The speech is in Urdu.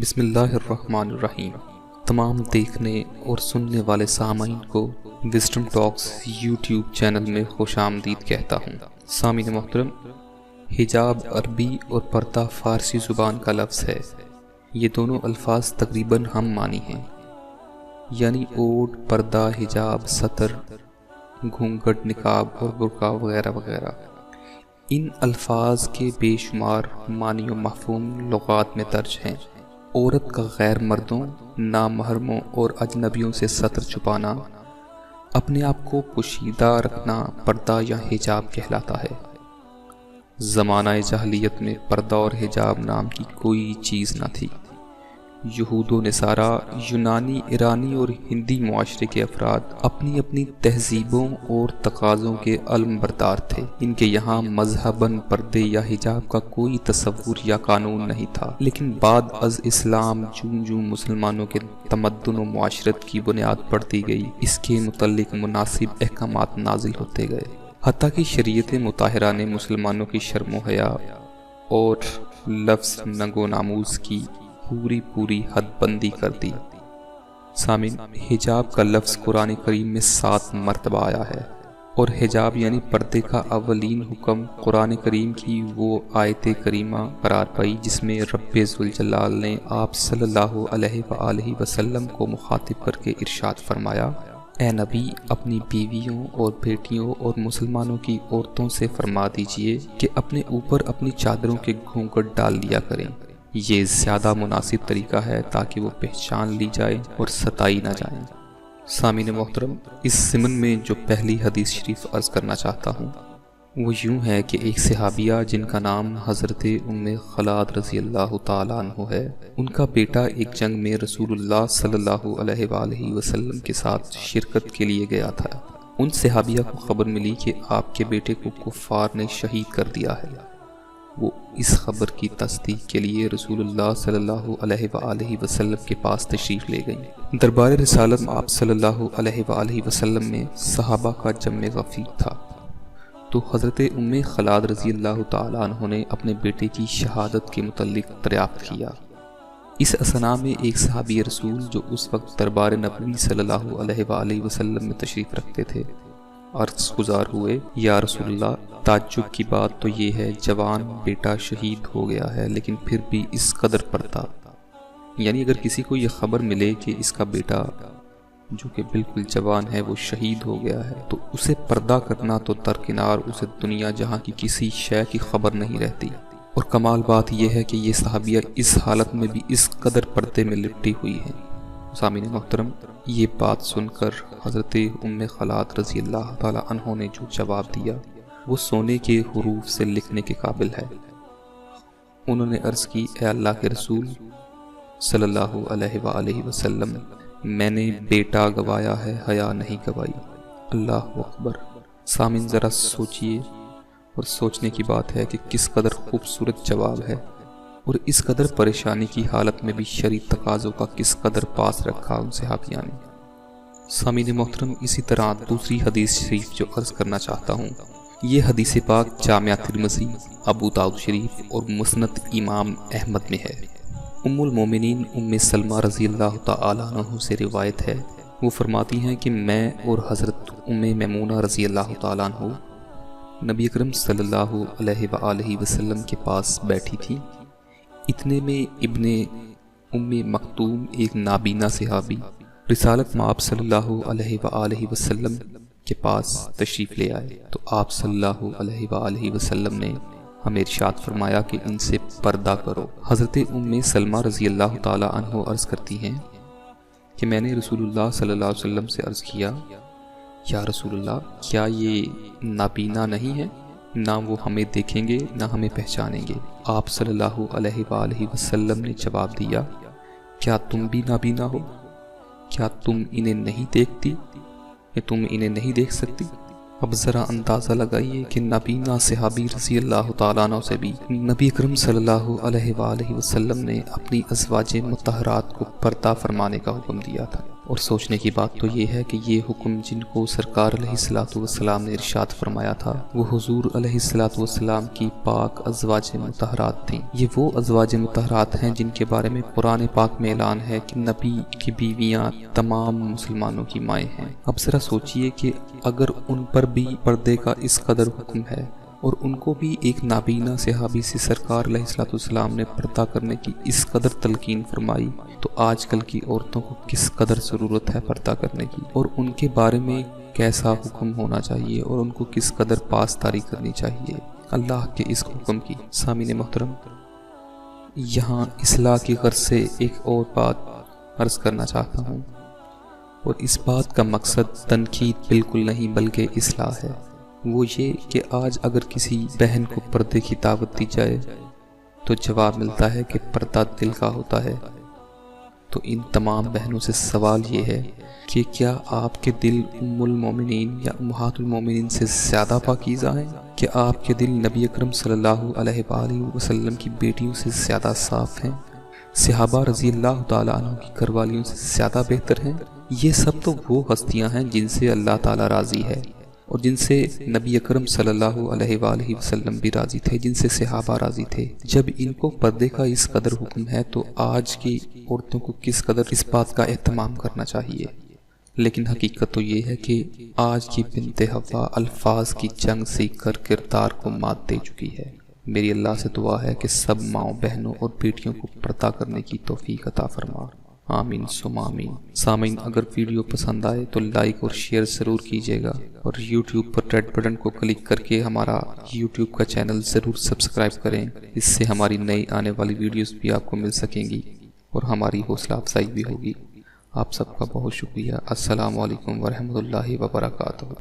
بسم اللہ الرحمن الرحیم۔ تمام دیکھنے اور سننے والے سامعین کو وزڈم ٹاکس یوٹیوب چینل میں خوش آمدید کہتا ہوں۔ سامعین محترم، حجاب عربی اور پردہ فارسی زبان کا لفظ ہے۔ یہ دونوں الفاظ تقریباً ہم معنی ہیں، یعنی اوڑھ، پردہ، حجاب، ستر، گھونگھٹ، نقاب اور برقع وغیرہ وغیرہ۔ ان الفاظ کے بے شمار معنی و مفہوم لغات میں درج ہیں۔ عورت کا غیر مردوں، نامحرموں اور اجنبیوں سے ستر چھپانا، اپنے آپ کو پوشیدہ رکھنا پردہ یا حجاب کہلاتا ہے۔ زمانہ جاہلیت میں پردہ اور حجاب نام کی کوئی چیز نہ تھی۔ یہود و نصارہ، یونانی، ایرانی اور ہندی معاشرے کے افراد اپنی اپنی تہذیبوں اور تقاضوں کے علمبردار تھے۔ ان کے یہاں مذہباً پردے یا حجاب کا کوئی تصور یا قانون نہیں تھا، لیکن بعد از اسلام جوں جوں مسلمانوں کے تمدن و معاشرت کی بنیاد پڑتی گئی، اس کے متعلق مناسب احکامات نازل ہوتے گئے، حتیٰ کہ شریعت مطہرہ نے مسلمانوں کی شرم و حیا اور لفظ ننگ و ناموس کی پوری حد بندی کر دی۔ سامعین، حجاب کا لفظ قرآن کریم میں 7 مرتبہ آیا ہے، اور حجاب یعنی پردے کا اولین حکم قرآن کریم کی وہ آیت کریمہ قرار پائی جس میں رب ذوالجلال نے آپ صلی اللہ علیہ وآلہ وسلم کو مخاطب کر کے ارشاد فرمایا، اے نبی، اپنی بیویوں اور بیٹیوں اور مسلمانوں کی عورتوں سے فرما دیجئے کہ اپنے اوپر اپنی چادروں کے گھونگھٹ ڈال لیا کریں۔ یہ زیادہ مناسب طریقہ ہے تاکہ وہ پہچان لی جائے اور ستائی نہ جائیں۔ سامعین محترم، اس ضمن میں جو پہلی حدیث شریف عرض کرنا چاہتا ہوں وہ یوں ہے کہ ایک صحابیہ جن کا نام حضرت ام خلاد رضی اللہ تعالیٰ عنہ ہے، ان کا بیٹا ایک جنگ میں رسول اللہ صلی اللہ علیہ وآلہ وسلم کے ساتھ شرکت کے لیے گیا تھا۔ ان صحابیہ کو خبر ملی کہ آپ کے بیٹے کو کفار نے شہید کر دیا ہے۔ وہ اس خبر کی تصدیق کے لیے رسول اللہ صلی اللہ علیہ وآلہ وسلم کے پاس تشریف لے گئیں۔ دربار رسالت میں آپ صلی اللہ علیہ وآلہ وسلم میں صحابہ کا جمع غفیر تھا، تو حضرت ام خلاد رضی اللہ تعالیٰ عنہ نے اپنے بیٹے کی شہادت کے متعلق دریافت کیا۔ اس اثناء میں ایک صحابی رسول جو اس وقت دربار نبوی صلی اللہ علیہ وآلہ وسلم میں تشریف رکھتے تھے عرض گزار ہوئے، یا رسول اللہ، تعجب کی بات تو یہ ہے جوان بیٹا شہید ہو گیا ہے، لیکن پھر بھی اس قدر پردہ، یعنی اگر کسی کو یہ خبر ملے کہ اس کا بیٹا جو کہ بالکل جوان ہے وہ شہید ہو گیا ہے، تو اسے پردہ کرنا تو درکنار، اسے دنیا جہاں کی کسی شے کی خبر نہیں رہتی۔ اور کمال بات یہ ہے کہ یہ صحابیہ اس حالت میں بھی اس قدر پردے میں لپٹی ہوئی ہیں۔ سامعین محترم، یہ بات سن کر حضرت ام خلاد رضی اللہ تعالی عنہ نے جو جواب دیا وہ سونے کے حروف سے لکھنے کے قابل ہے۔ انہوں نے عرض کی، اے اللہ کے رسول صلی اللہ علیہ وآلہ وسلم، میں نے بیٹا گوایا ہے، حیا نہیں گوائی۔ اللہ اکبر۔ سامعین، ذرا سوچئے، اور سوچنے کی بات ہے کہ کس قدر خوبصورت جواب ہے، اور اس قدر پریشانی کی حالت میں بھی شرعی تقاضوں کا کس قدر پاس رکھا ان صحابیہ نے۔ سامعین محترم، اسی طرح دوسری حدیث شریف جو عرض کرنا چاہتا ہوں، یہ حدیث پاک جامعہ ترمذی، ابو داؤد شریف اور مسند امام احمد میں ہے۔ ام المومنین ام سلمہ رضی اللہ تعالیٰ عنہ سے روایت ہے، وہ فرماتی ہیں کہ میں اور حضرت ام میمونہ رضی اللہ تعالیٰ عنہ نبی اکرم صلی اللہ علیہ وآلہ وسلم کے پاس بیٹھی تھی۔ اتنے میں ابن ام مکتوم، ایک نابینا صحابی، رسالت میں آپ صلی اللہ علیہ وآلہ وسلم کے پاس تشریف لے آئے، تو آپ صلی اللہ علیہ وآلہ وسلم نے ہمیں ارشاد فرمایا کہ ان سے پردہ کرو۔ حضرت ام سلمہ رضی اللہ تعالی عنہ عرض کرتی ہیں کہ میں نے رسول اللہ صلی اللہ علیہ وسلم سے عرض کیا، یا رسول اللہ، کیا یہ نابینا نہیں ہے؟ نہ وہ ہمیں دیکھیں گے نہ ہمیں پہچانیں گے۔ آپ صلی اللہ علیہ وآلہ وسلم نے جواب دیا، کیا تم بھی نابینا ہو؟ کیا تم انہیں نہیں دیکھتی یا تم انہیں نہیں دیکھ سکتی؟ اب ذرا اندازہ لگائیے کہ نابینا صحابی رضی اللہ تعالیٰ عنہ سے بھی نبی اکرم صلی اللہ علیہ وآلہ وسلم نے اپنی ازواج مطہرات کو پردہ فرمانے کا حکم دیا تھا، اور سوچنے کی بات تو یہ ہے کہ یہ حکم جن کو سرکار علیہ الصلوۃ والسلام نے ارشاد فرمایا تھا وہ حضور علیہ الصلوۃ والسلام کی پاک ازواج مطہرات تھیں۔ یہ وہ ازواج مطہرات ہیں جن کے بارے میں قرآن پاک میں اعلان ہے کہ نبی کی بیویاں تمام مسلمانوں کی مائیں ہیں۔ اب ذرا سوچئے کہ اگر ان پر بھی پردے کا اس قدر حکم ہے اور ان کو بھی ایک نابینا صحابی سے سرکار علیہ الصلوۃ والسلام نے پردہ کرنے کی اس قدر تلقین فرمائی، تو آج کل کی عورتوں کو کس قدر ضرورت ہے پردہ کرنے کی، اور ان کے بارے میں کیسا حکم ہونا چاہیے اور ان کو کس قدر پاسداری کرنی چاہیے اللہ کے اس حکم کی۔ سامعین محترم، یہاں اصلاح کی غرض سے ایک اور بات عرض کرنا چاہتا ہوں، اور اس بات کا مقصد تنقید بالکل نہیں بلکہ اصلاح ہے۔ وہ یہ کہ آج اگر کسی بہن کو پردے کی دعوت دی جائے تو جواب ملتا ہے کہ پردہ دل کا ہوتا ہے۔ تو ان تمام بہنوں سے سوال یہ ہے کہ کیا آپ کے دل ام المومنین یا امہات المومنین سے زیادہ پاکیزہ ہیں؟ کیا آپ کے دل نبی اکرم صلی اللہ علیہ وآلہ وسلم کی بیٹیوں سے زیادہ صاف ہیں؟ صحابہ رضی اللہ تعالیٰ عنہ کی گھر والیوں سے زیادہ بہتر ہیں؟ یہ سب تو وہ ہستیاں ہیں جن سے اللہ تعالیٰ راضی ہے اور جن سے نبی اکرم صلی اللہ علیہ وآلہ وسلم بھی راضی تھے، جن سے صحابہ راضی تھے۔ جب ان کو پردے کا اس قدر حکم ہے تو آج کی عورتوں کو کس قدر اس بات کا اہتمام کرنا چاہیے۔ لیکن حقیقت تو یہ ہے کہ آج کی بنت حوا الفاظ کی جنگ سیکھ کر کردار کو مات دے چکی ہے۔ میری اللہ سے دعا ہے کہ سب ماؤں، بہنوں اور بیٹیوں کو پردہ کرنے کی توفیق عطا فرما، آمین ثم آمین۔ سامعین، اگر ویڈیو پسند آئے تو لائک اور شیئر ضرور کیجیے گا، اور یوٹیوب پر ریڈ بٹن کو کلک کر کے ہمارا یوٹیوب کا چینل ضرور سبسکرائب کریں۔ اس سے ہماری نئی آنے والی ویڈیوز بھی آپ کو مل سکیں گی اور ہماری حوصلہ افزائی بھی ہوگی۔ آپ سب کا بہت شکریہ۔ السلام علیکم ورحمۃ اللہ وبرکاتہ۔